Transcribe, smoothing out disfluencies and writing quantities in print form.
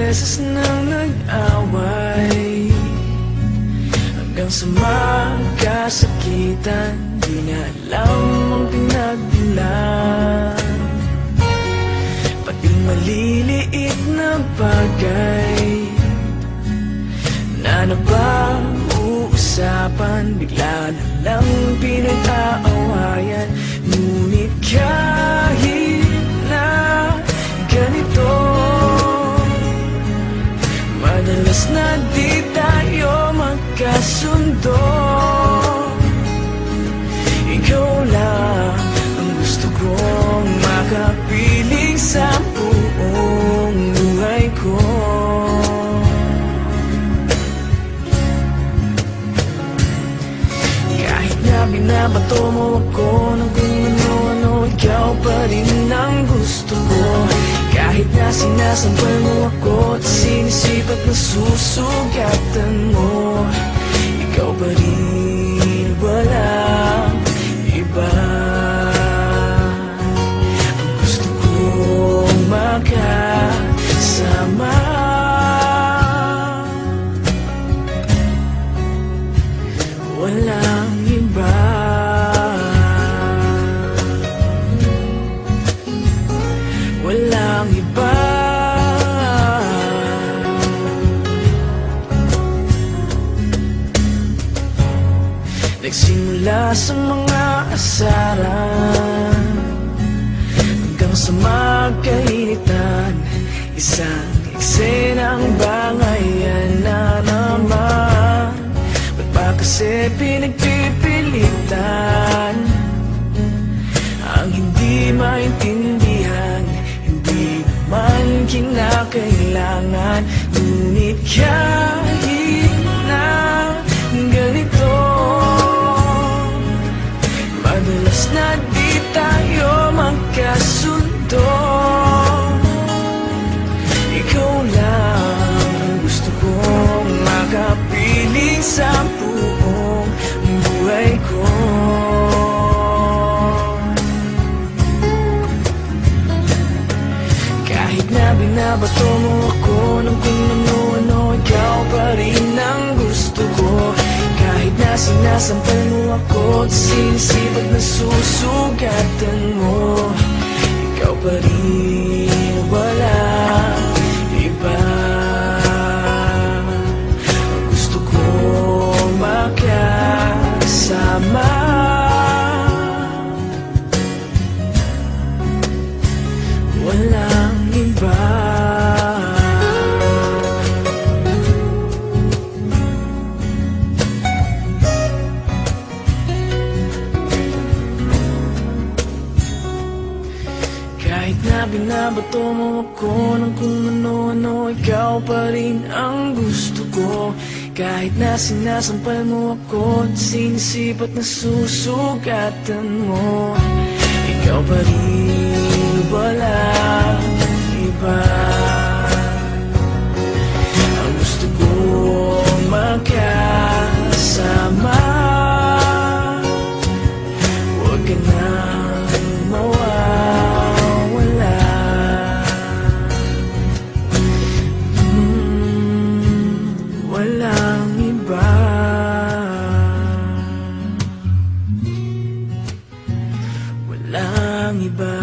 beses nang nag-away, hanggang sa magkasakitan, di na alam ang pinagmulan. Pati maliliit na bagay na napag-uusapan, bigla na lang pinag-aawayan. Ngunit kahit na ganito, madalas na di tayo magkasundo. Ikaw lang ang gusto kong makapiling sa buong buhay ko. Kahit na binabato mo ako ng kung ano-ano, ikaw pa rin ang gusto ko. Kahit na sinasampal mo ako at sinisip at nasusugatan mo, ikaw pa rin, walang iba. Ang gusto kong makasama, walang iba. Walang iba. Nagsimula sa mga asaran hanggang sa magkainitan, isang eksenang bangayan na naman. Ba't ba kasi pinagpipilitan ang hindi maintindihan? Hindi naman kinakailangan. Ngunit kahit na ganito, madalas na di tayo magkasundo. Ikaw lang ang gusto kong makapiling sa buong buhay ko. Kahit na binabato mo ako ng kung ano-ano, ikaw pa rin ang gusto ko. Kahit na sinasampal mo ako at sinisip at nasusugatan mo, ikaw pa rin, walang iba. Ang gusto kong makasama, walang iba. Kahit na binabato mo ako ng kung ano-ano, ikaw pa rin ang gusto ko. Kahit na sinasampal mo ako at sinisip at nasusugatan mo, ikaw pa rin, walang iba. Ang gusto kong makasama, huwag ka nang mawawala. Walang iba. Walang iba.